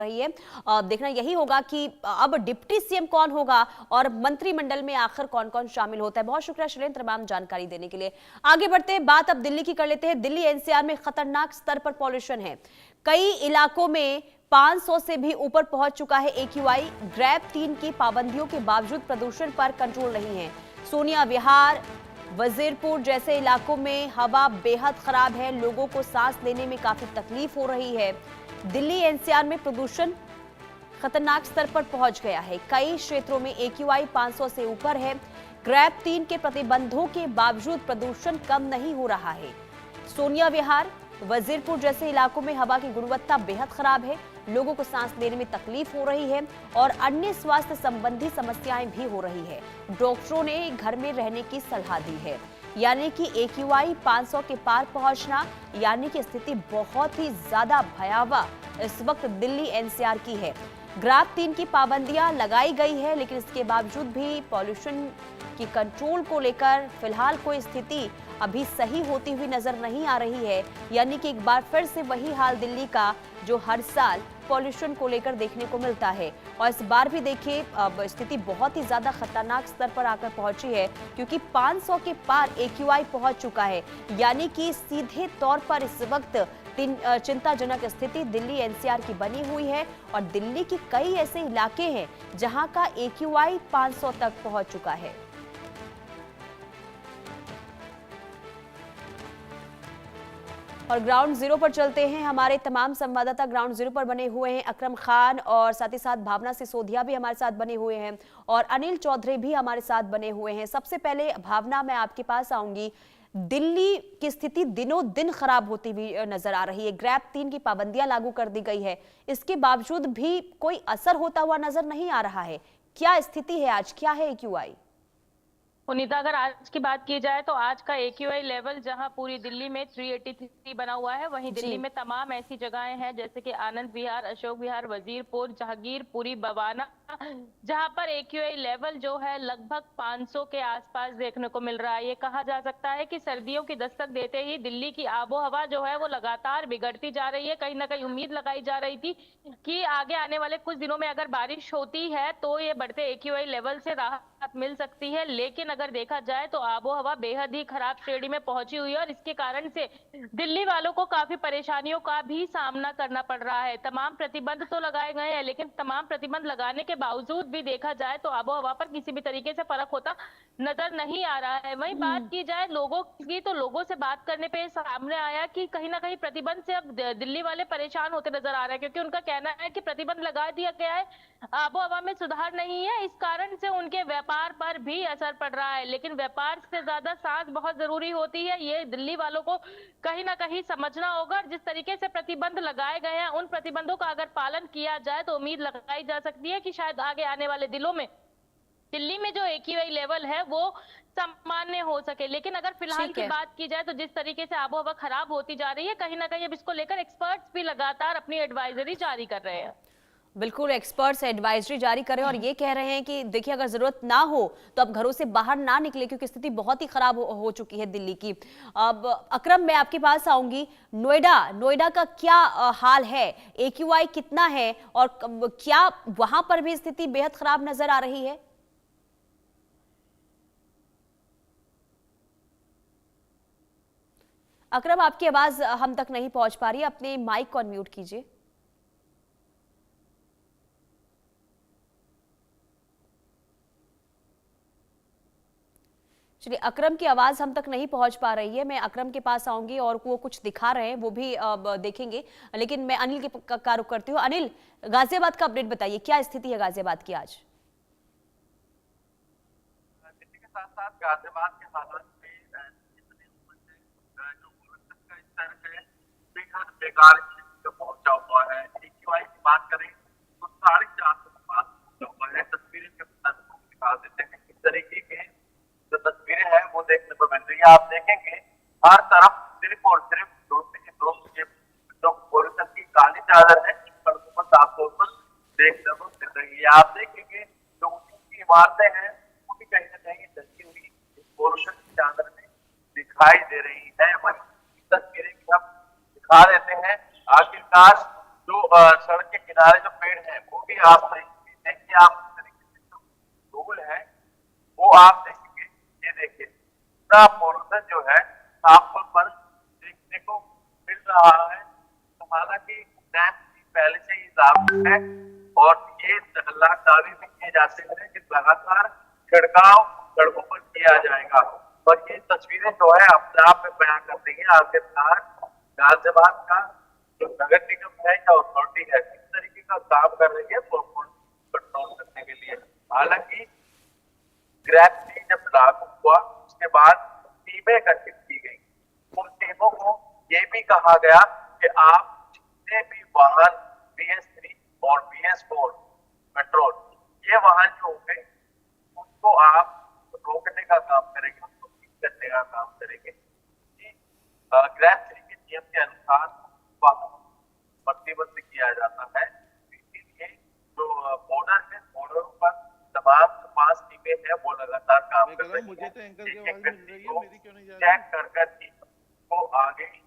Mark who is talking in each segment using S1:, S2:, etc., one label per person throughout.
S1: रही है। देखना यही होगा कि अब डिप्टी सीएम कौन होगा और मंत्रिमंडल में आखिर कौन कौन शामिल होता है। बहुत शुक्रिया शैलेंद्र तमाम जानकारी देने के लिए। आगे बढ़ते हैं, बात अब दिल्ली की कर लेते हैं। दिल्ली एनसीआर में खतरनाक स्तर पर पॉल्यूशन है। कई इलाकों में 500 से भी ऊपर पहुंच चुका है एक्यूआई। ग्रैब 3 की पाबंदियों के बावजूद प्रदूषण पर कंट्रोल नहीं है। सोनिया विहार, वजीरपुर जैसे इलाकों में हवा बेहद खराब है। लोगों को सांस लेने में काफी तकलीफ हो रही है। दिल्ली एनसीआर में प्रदूषण खतरनाक स्तर पर पहुंच गया है। कई क्षेत्रों में एक्यूआई 500 से ऊपर है। ग्रैब 3 के प्रतिबंधों के बावजूद प्रदूषण कम नहीं हो रहा है। सोनिया विहार, वजीरपुर जैसे इलाकों में हवा की गुणवत्ता बेहद खराब है। लोगों को सांस लेने में तकलीफ हो रही है और अन्य स्वास्थ्य संबंधी समस्याएं भी हो रही है। डॉक्टरों ने घर में रहने की सलाह दी है। यानी कि एक्यूआई 500 के पार पहुंचना यानी कि स्थिति बहुत ही ज्यादा भयावह इस वक्त दिल्ली एनसीआर की है। ग्रैब 3 की पाबंदियां लगाई गई है, लेकिन इसके बावजूद भी पॉल्यूशन की कंट्रोल को लेकर फिलहाल कोई स्थिति अभी सही होती हुई नजर नहीं आ रही है। यानी कि एक बार फिर से वही हाल दिल्ली का जो हर साल पॉल्यूशन को लेकर देखने को मिलता है। और इस बार भी देखिए अब स्थिति बहुत ही ज्यादा खतरनाक स्तर पर आकर पहुंची है, क्योंकि 500 के पार एक्यूआई पहुंच चुका है। यानी कि सीधे तौर पर इस वक्त चिंताजनक स्थिति दिल्ली एनसीआर की बनी हुई है और दिल्ली की कई ऐसे इलाके हैं जहां का एक्यूआई 500 तक पहुंच चुका है। और ग्राउंड जीरो पर चलते हैं। हमारे तमाम संवाददाता ग्राउंड जीरो पर बने हुए हैं। अकरम खान और साथ ही साथ भावना सिसोदिया भी हमारे साथ बने हुए हैं और अनिल चौधरी भी हमारे साथ बने हुए हैं। सबसे पहले भावना, मैं आपके पास आऊंगी। दिल्ली की स्थिति दिनों दिन खराब होती हुई नजर आ रही है। ग्रैब 3 की पाबंदियां लागू कर दी गई है, इसके बावजूद भी कोई असर होता हुआ नजर नहीं आ रहा है। क्या स्थिति है आज, क्या है एक्यूआई?
S2: पुनीता, अगर आज की बात की जाए तो आज का एक्यूआई लेवल जहां पूरी दिल्ली में 383 बना हुआ है, वहीं
S1: जी।
S2: दिल्ली में तमाम ऐसी जगहें हैं जैसे कि आनंद विहार, अशोक विहार, वजीरपुर, जहांगीरपुरी, बवाना, जहां पर एक्यूआई लेवल जो है लगभग 500 के आसपास देखने को मिल रहा है। ये कहा जा सकता है कि सर्दियों की दस्तक देते ही दिल्ली की आबोहवा जो है वो लगातार बिगड़ती जा रही है। कहीं ना कहीं उम्मीद लगाई जा रही थी कि आगे आने वाले कुछ दिनों में अगर बारिश होती है तो ये बढ़ते एक्यूआई लेवल से राहत मिल सकती है, लेकिन अगर देखा जाए तो आबोहवा बेहद ही खराब श्रेणी में पहुंची हुई है और इसके कारण से दिल्ली वालों को काफी परेशानियों का भी सामना करना पड़ रहा है। तमाम प्रतिबंध तो लगाए गए हैं, लेकिन तमाम प्रतिबंध लगाने के बावजूद भी देखा जाए तो आबोहवा पर किसी भी तरीके से फर्क होता नजर नहीं आ रहा है। वहीं बात की जाए लोगों की, तो लोगों से बात करने पे सामने आया कि कहीं ना कहीं प्रतिबंध से अब दिल्ली वाले परेशान होते नजर आ रहे हैं, क्योंकि उनका कहना है कि प्रतिबंध लगा दिया गया है, आबोहवा में सुधार नहीं है, इस कारण से उनके व्यापार पर भी असर पड़ रहा है। लेकिन व्यापार से ज्यादा सांस बहुत जरूरी होती है, ये दिल्ली वालों को कहीं ना कहीं समझना होगा। जिस तरीके से प्रतिबंध लगाए गए हैं, उन प्रतिबंधों का अगर पालन किया जाए तो उम्मीद लगाई जा सकती है कि शायद आगे आने वाले दिनों में दिल्ली में जो एक्यूआई लेवल है वो सामान्य हो सके। लेकिन अगर फिलहाल की बात की जाए तो जिस तरीके से आबोहवा खराब होती जा रही है, कहीं ना कहीं अब इसको लेकर एक्सपर्ट्स भी लगातार अपनी एडवाइजरी जारी कर रहे हैं।
S1: बिल्कुल, एक्सपर्ट्स एडवाइजरी जारी करें और ये कह रहे हैं कि देखिए अगर जरूरत ना हो तो अब घरों से बाहर ना निकले, क्योंकि स्थिति बहुत ही खराब हो चुकी है दिल्ली की। अब अकरम, मैं आपके पास आऊंगी। नोएडा का क्या हाल है? एक्यूआई कितना है और क्या वहां पर भी स्थिति बेहद खराब नजर आ रही है? अकरम, आपकी आवाज हम तक नहीं पहुंच पा रही है, अपने माइक को अनम्यूट कीजिए। चलिए, अकरम की आवाज हम तक नहीं पहुंच पा रही है। मैं अकरम के पास आऊंगी और वो कुछ दिखा रहे हैं वो भी देखेंगे, लेकिन मैं अनिल का रुख करती हूँ। अनिल, गाजियाबाद का अपडेट बताइए, क्या स्थिति है गाजियाबाद की आज?
S3: दिल्ली के साथ साथ गाजियाबाद के हालात में जो गुणवत्ता का स्तर है बेहद बेकार स्थिति में पहुंचा हुआ है। एक्यूआई की बात करें तो 450 के पास पहुंचा हुआ है। तस्वीरें के दिखा देते हैं किस तरीके के जो तस्वीरें हैं वो देखने को मिल रही है। आप देखेंगे हर तरफ सिर्फ और सिर्फ जो पॉल्यूशन की काली चादर है सड़कों पर साफ तौर पर देखने को मिल रही है। आप देखेंगे जो ऊंची इमारतें हैं वो भी कहीं ना कहीं ढकी हुई पॉल्यूशन की चादर में दिखाई दे रही है। वही तस्वीरें हम दिखा देते हैं। आखिरकार जो सड़कें किनारे जो पेड़ है वो भी आप देखिए, आप इस तरीके से जो धूल है वो आप देखेंगे, ये देखिए पूरा पोर्शन जो है साफ तौर पर देखने को मिल रहा है। तो हालांकि डैम की पहले से ही लागू है और ये दावे भी किए जाते हैं कि लगातार छिड़काव सड़कों पर किया जाएगा। और ये तस्वीरें जो है अपने आप में बयान कर देंगे आखिरकार गाजियाबाद का जो नगर निगम है या अथॉरिटी है किस तरीके का काम कर रही है कंट्रोल करने के लिए। हालांकि ग्रेविटी जब लागू हुआ उसके बाद टीमें गठित की गई। उन टीमों को ये भी कहा गया कि आप जितने भी वाहन BS3 और BS4 पेट्रोल ये वाहन जो होंगे उनको आप रोकने का काम करेंगे, उनको ठीक करने का काम करेंगे। ग्रेविटी के नियम के अनुसार प्रतिबंध किया जाता है। इसीलिए जो बॉर्डर है, बॉर्डरों पर तमाम 5 टीमें हैं वो लगातार काम कर रही
S4: मुझे
S3: है।
S4: तो एंकर की आवाज मिल रही है, मेरी क्यों नहीं जा रही?
S3: चेक कर ही को आगे भेजा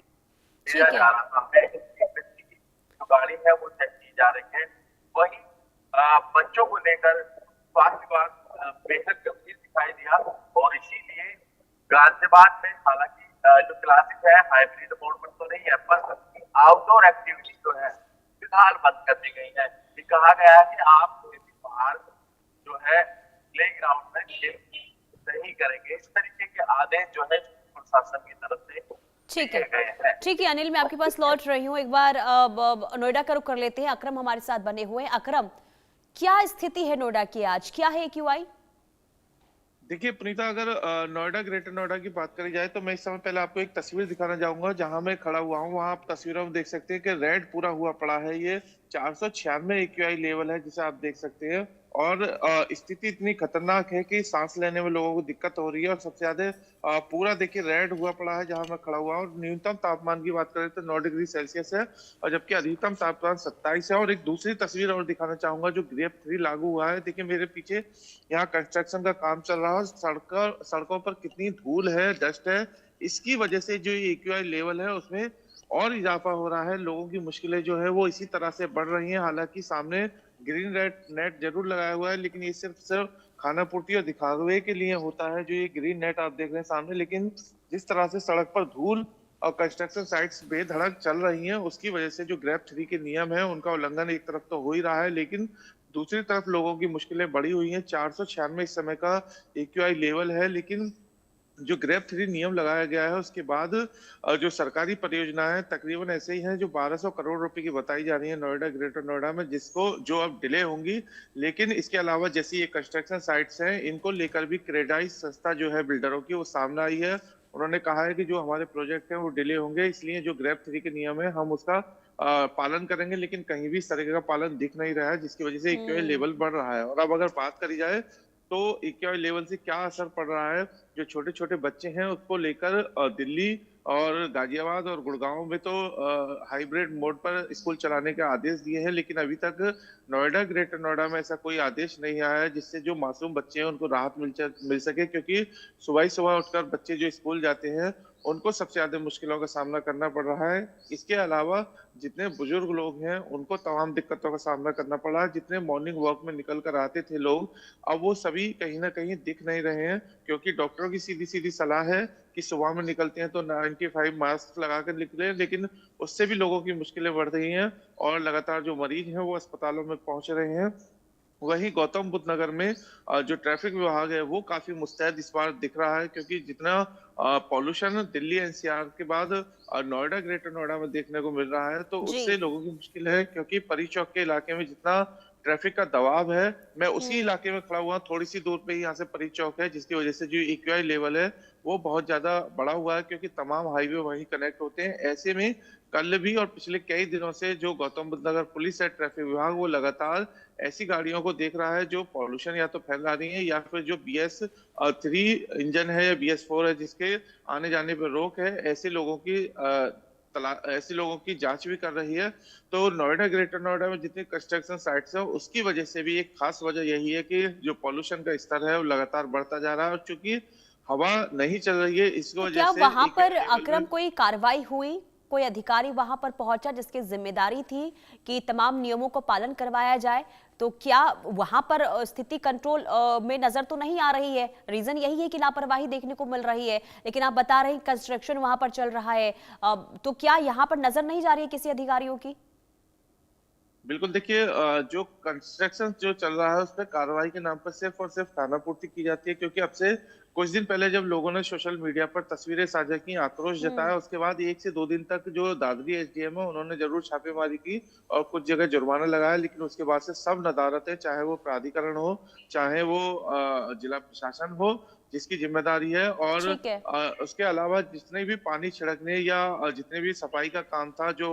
S1: ठीक है।
S3: जा रहा है। एक व्यक्ति की जो गाड़ी है वो चेक की जा रही है। वही बच्चों को लेकर स्वास्थ्य विभाग बेहद गंभीर दिखाई दिया और इसीलिए गाजियाबाद में हालांकि जो क्लासेस है हाइब्रिड मोड पर तो नहीं है, पर आउटडोर एक्टिविटी जो है फिलहाल बंद कर दी गई है। ये कहा गया है कि आप कोई भी बाहर जो है प्ले ग्राउंड में खेल नहीं करेंगे। इस तरीके के आदेश जो है प्रशासन की तरफ से
S1: ठीक
S3: दिए
S1: है।
S3: गए हैं।
S1: ठीक है अनिल, मैं आपके पास लौट रही हूँ। एक बार नोएडा का रुख कर लेते हैं। अकरम हमारे साथ बने हुए हैं। अकरम, क्या स्थिति है नोएडा की आज, क्या है AQI?
S4: देखिए पुनीता, अगर नोएडा, ग्रेटर नोएडा की बात करी जाए तो मैं इस समय पहले आपको एक तस्वीर दिखाना चाहूंगा। जहां मैं खड़ा हुआ हूं वहां आप तस्वीरों में देख सकते हैं कि रेड पूरा हुआ पड़ा है। ये 496 AQI लेवल है जिसे आप देख सकते हैं। और स्थिति इतनी खतरनाक है कि सांस लेने में लोगों को दिक्कत हो रही है। और सबसे ज्यादा पूरा देखिए रेड हुआ पड़ा है जहां मैं खड़ा हुआ हूँ। और न्यूनतम तापमान की बात करें तो 9 डिग्री सेल्सियस है और जबकि अधिकतम तापमान 27 है। और एक दूसरी तस्वीर और दिखाना चाहूंगा जो ग्रेप 3 लागू हुआ है। देखिए मेरे पीछे यहाँ कंस्ट्रक्शन का काम चल रहा है। सड़कों पर कितनी धूल है, डस्ट है। इसकी वजह से जो ये AQI लेवल है उसमें और इजाफा हो रहा है। लोगों की मुश्किलें जो है वो इसी तरह से बढ़ रही हैं। हालांकि सामने ग्रीन नेट जरूर लगाया हुआ है, लेकिन ये सिर्फ खाना पूर्ति और दिखावे के लिए होता है जो ये ग्रीन नेट आप देख रहे हैं सामने। लेकिन जिस तरह से सड़क पर धूल और कंस्ट्रक्शन साइट्स बेधड़क चल रही हैं उसकी वजह से जो ग्रेप 3 के नियम है उनका उल्लंघन एक तरफ तो हो ही रहा है, लेकिन दूसरी तरफ लोगों की मुश्किलें बढ़ी हुई हैं। 496 इस समय का AQI लेवल है, लेकिन जो ग्रेप 3 नियम लगाया गया है उसके बाद जो सरकारी परियोजनाएं तकरीबन ऐसे ही हैं जो 1200 करोड़ रुपए की बताई जा रही है नोएडा, ग्रेटर नोएडा में, जिसको जो अब डिले होंगी। लेकिन इसके अलावा जैसी ये कंस्ट्रक्शन साइट्स हैं इनको लेकर भी क्रेडाई संस्था जो है बिल्डरों की वो सामने आई है। उन्होंने कहा है कि जो हमारे प्रोजेक्ट हैं वो डिले होंगे, इसलिए जो ग्रेप 3 के नियम है हम उसका पालन करेंगे। लेकिन कहीं भी इस तरीके का पालन दिख नहीं रहा है जिसकी वजह से AQI लेवल बढ़ रहा है। और अब अगर बात करी जाए तो AQI लेवल से क्या असर पड़ रहा है, जो छोटे छोटे बच्चे हैं उसको लेकर दिल्ली और गाजियाबाद और गुड़गांव में तो हाइब्रिड मोड पर स्कूल चलाने के आदेश दिए हैं, लेकिन अभी तक नोएडा, ग्रेटर नोएडा में ऐसा कोई आदेश नहीं आया है जिससे जो मासूम बच्चे हैं उनको राहत मिल सके। क्योंकि सुबह ही सुबह उठकर बच्चे जो स्कूल जाते हैं उनको सबसे ज्यादा मुश्किलों का सामना करना पड़ रहा है। इसके अलावा जितने बुजुर्ग लोग हैं उनको तमाम दिक्कतों का सामना करना पड़ रहा है। जितने मॉर्निंग वॉक में निकल कर आते थे लोग, अब वो सभी कहीं ना कहीं दिख नहीं रहे हैं, क्योंकि डॉक्टरों की सीधी सीधी सलाह है कि सुबह में निकलते हैं तो 95 मास्क लगा कर निकले, लेकिन उससे भी लोगों की मुश्किलें बढ़ रही हैं और लगातार जो मरीज हैं वो अस्पतालों में पहुंच रहे हैं। वहीं गौतम बुद्ध नगर में जो ट्रैफिक विभाग है वो काफी मुस्तैद इस बार दिख रहा है, क्योंकि जितना पॉल्यूशन दिल्ली NCR के बाद नोएडा, ग्रेटर नोएडा में देखने को मिल रहा है तो उससे लोगों की मुश्किल है। क्योंकि परी चौक के इलाके में जितना ट्रैफिक का दबाव है, मैं उसी इलाके में खड़ा हुआ, थोड़ी सी दूर पे ही यहाँ से परी चौक है, जिसकी वजह से जो AQI लेवल है वो बहुत ज्यादा बढ़ा हुआ है, क्योंकि तमाम हाईवे वहीं कनेक्ट होते हैं। ऐसे में कल भी और पिछले कई दिनों से जो गौतम बुद्ध नगर पुलिस है, ट्रैफिक विभाग, वो लगातार ऐसी गाड़ियों को देख रहा है जो पॉल्यूशन या तो फैला रही है या फिर जो BS3 इंजन है या BS4 है जिसके आने जाने पर रोक है, ऐसे लोगों की जांच भी कर रही है। तो नोएडा, ग्रेटर नोएडा में जितनी कंस्ट्रक्शन साइट्स है उसकी वजह से भी एक खास वजह यही है कि जो पॉल्यूशन का स्तर है वो लगातार बढ़ता जा रहा है। और चूंकि हवा नहीं चल रही है इसकी वजह
S1: क्या
S4: से
S1: वहां पर अकरम कोई कार्रवाई हुई, कोई अधिकारी वहां पर पहुंचा जिसकी जिम्मेदारी थी कि तमाम नियमों को पालन करवाया जाए, तो क्या वहां पर स्थिति कंट्रोल में नजर तो नहीं आ रही है? रीजन यही है कि लापरवाही देखने को मिल रही है, लेकिन आप बता रहे हैं कंस्ट्रक्शन वहां पर चल रहा है, तो क्या यहाँ पर नजर नहीं जा रही है किसी अधिकारियों की?
S4: बिल्कुल, देखिए जो कंस्ट्रक्शन जो चल रहा है उस पर कार्रवाई के नाम पर सिर्फ और सिर्फ खानापूर्ति की जाती है, क्योंकि अब से कुछ दिन पहले जब लोगों ने सोशल मीडिया पर तस्वीरें साझा की, आक्रोश जताया, उसके बाद 1 से 2 दिन तक जो दादरी एसडीएम है उन्होंने जरूर छापेमारी की और कुछ जगह जुर्माना लगाया, लेकिन उसके बाद से सब नदारतें, चाहे वो प्राधिकरण हो, चाहे वो जिला प्रशासन हो, जिसकी जिम्मेदारी है, और
S1: ठीक है।
S4: उसके अलावा जितने भी पानी छिड़कने या जितने भी सफाई का काम था, जो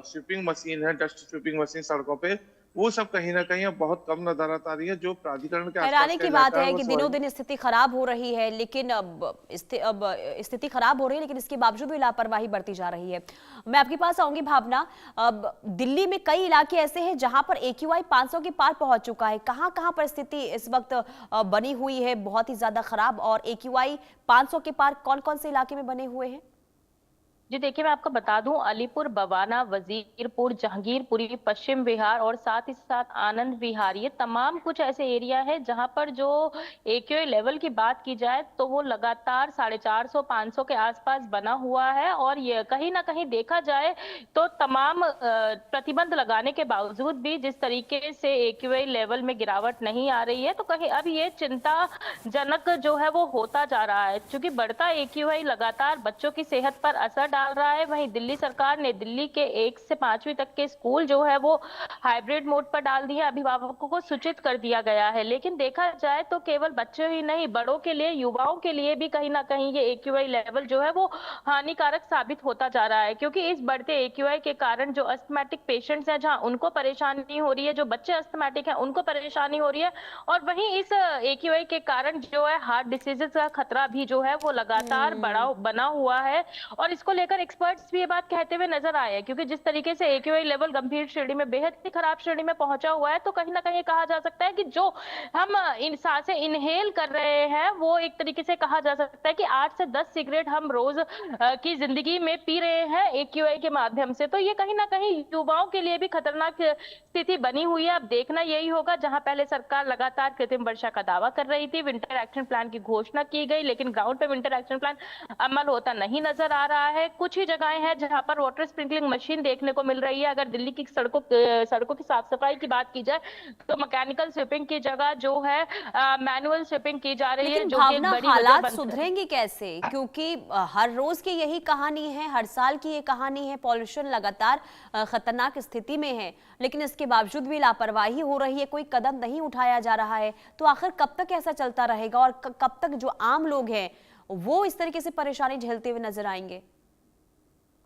S4: स्वीपिंग मशीन है, डस्ट स्वीपिंग मशीन सड़कों पे, वो सब कहीं ना कहीं अब बहुत कम नजर आ रही है। जो प्राधिकरण के
S1: हैरानी
S4: आसपास
S1: की बात है कि दिनों दिन स्थिति खराब हो रही है, लेकिन अब स्थिति खराब हो रही है, लेकिन इसके बावजूद भी लापरवाही बढ़ती जा रही है। मैं आपके पास आऊंगी भावना। अब दिल्ली में कई इलाके ऐसे हैं जहां पर AQI 500 के पार पहुंच चुका है। कहां कहां पर स्थिति इस वक्त बनी हुई है बहुत ही ज्यादा खराब, और AQI 500 के पार कौन कौन से इलाके में बने हुए हैं?
S2: जी देखिए, मैं आपको बता दूं, अलीपुर, बवाना, वजीरपुर, जहांगीरपुरी, पश्चिम विहार और साथ ही साथ आनंद विहार, ये तमाम कुछ ऐसे एरिया है जहां पर जो AQI लेवल की बात की जाए तो वो लगातार 450-500 के आसपास बना हुआ है। और ये कहीं ना कहीं देखा जाए तो तमाम प्रतिबंध लगाने के बावजूद भी जिस तरीके से AQI लेवल में गिरावट नहीं आ रही है, तो कहीं अब ये चिंताजनक जो है वो होता जा रहा है, क्योंकि बढ़ता AQI लगातार बच्चों की सेहत पर असर डाल रहा है। वहीं दिल्ली सरकार ने दिल्ली के 1 से 5वीं तक के स्कूल जो है वो हाइब्रिड मोड पर डाल दिया, अभिभावकों को सूचित कर दिया गया है। लेकिन देखा जाए तो केवल बच्चों ही नहीं, बड़ों के लिए, युवाओं के लिए भी कहीं ना कहीं ये AQI लेवल जो है वो हानिकारक साबित होता जा रहा है, क्योंकि इस बढ़ते AQI के कारण जो अस्थमैटिक पेशेंट्स हैं, जहां उनको परेशानी हो रही है, जो बच्चे अस्थमैटिक हैं उनको परेशानी हो रही है, और वहीं इस AQI के कारण जो है हार्ट डिसीजेस का खतरा भी जो है वो लगातार बना हुआ है। और इसको लेकर एक्सपर्ट्स भी ये बात कहते हुए नजर आए हैं, क्योंकि जिस तरीके से AQI लेवल गंभीर श्रेणी में, बेहद ही खराब श्रेणी में पहुंचा हुआ है, तो कहीं ना कहीं कहा जा सकता है कि जो हम इन सांसें इनहेल कर रहे हैं वो एक तरीके से कहा जा सकता है कि 8 से 10 सिगरेट हम रोज की जिंदगी में पी रहे हैं AQI के माध्यम से। तो ये कहीं ना कहीं युवाओं के लिए भी खतरनाक स्थिति बनी हुई है। अब देखना यही होगा, जहां पहले सरकार लगातार कृत्रिम वर्षा का दावा कर रही थी, विंटर एक्शन प्लान की घोषणा की गई, लेकिन ग्राउंड पे विंटर एक्शन प्लान अमल होता नहीं नजर आ रहा है। कुछ ही जगहें हैं जहां पर वाटर स्प्रिंकलिंग मशीन देखने को मिल रही है। अगर दिल्ली की सड़कों की साफ सफाई की बात की जाए तो मैकेनिकल स्वीपिंग की जगह जो है मैनुअल स्वीपिंग की जा रही है, जो कि एक बड़ी
S1: हालात सुधरेंगे कैसे? क्योंकि हर रोज की यही कहानी है, हर साल की ये कहानी है, पॉल्यूशन लगातार खतरनाक स्थिति में है, लेकिन इसके बावजूद भी लापरवाही हो रही है, कोई कदम नहीं उठाया जा रहा है। तो आखिर कब तक ऐसा चलता रहेगा, और कब तक जो आम लोग हैं वो इस तरीके से परेशानी झेलते हुए नजर आएंगे?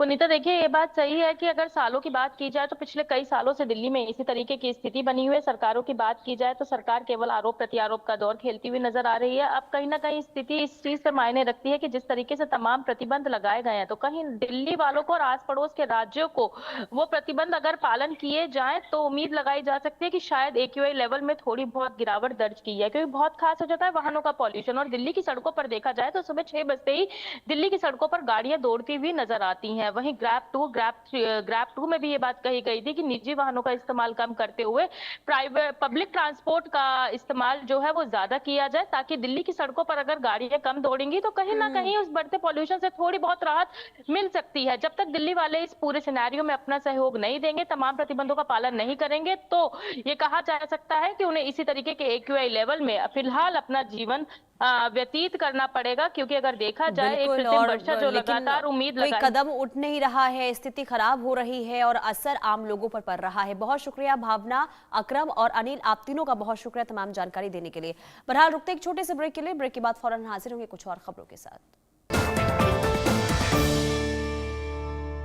S2: पुनीता, देखिए ये बात सही है कि अगर सालों की बात की जाए तो पिछले कई सालों से दिल्ली में इसी तरीके की स्थिति बनी हुई है। सरकारों की बात की जाए तो सरकार केवल आरोप प्रत्यारोप का दौर खेलती हुई नजर आ रही है। अब कहीं ना कहीं स्थिति इस चीज पर मायने रखती है कि जिस तरीके से तमाम प्रतिबंध लगाए गए हैं, तो कहीं दिल्ली वालों को और आस पड़ोस के राज्यों को वो प्रतिबंध अगर पालन किए जाए तो उम्मीद लगाई जा सकती है कि शायद AQI लेवल में थोड़ी बहुत गिरावट दर्ज की है, क्योंकि बहुत खास हो जाता है वाहनों का पॉल्यूशन। और दिल्ली की सड़कों पर देखा जाए तो सुबह 6 बजते ही दिल्ली की सड़कों पर गाड़ियां दौड़ती हुई नजर आती हैं। वहीं ग्रैब टू में भी ये बात कही गई थी कि निजी वाहनों का इस्तेमाल कम करते हुए प्राइवेट पब्लिक ट्रांसपोर्ट का इस्तेमाल जो है वो ज्यादा किया जाए, ताकि दिल्ली की सड़कों पर अगर गाड़ियां कम दौड़ेंगी तो कहीं ना कहीं उस बढ़ते पॉल्यूशन से थोड़ी बहुत राहत मिल सकती है। जब तक दिल्ली वाले इस पूरे सिनेरियो में अपना सहयोग नहीं देंगे, तमाम प्रतिबंधों का पालन नहीं करेंगे, तो ये कहा जा सकता है कि उन्हें इसी तरीके के AQI लेवल में फिलहाल अपना जीवन व्यतीत करना पड़ेगा, क्योंकि अगर देखा जाए एक कृत्रिम वर्षा जो लगातार उम्मीद
S1: कोई कदम उठ नहीं रहा है, स्थिति खराब हो रही है और असर आम लोगों पर पड़ रहा है। बहुत शुक्रिया भावना, अकरम और अनिल, आप तीनों का बहुत शुक्रिया तमाम जानकारी देने के लिए। बहरहाल रुकते एक छोटे से ब्रेक के लिए, ब्रेक के बाद फौरन हाजिर होंगे कुछ और खबरों के साथ।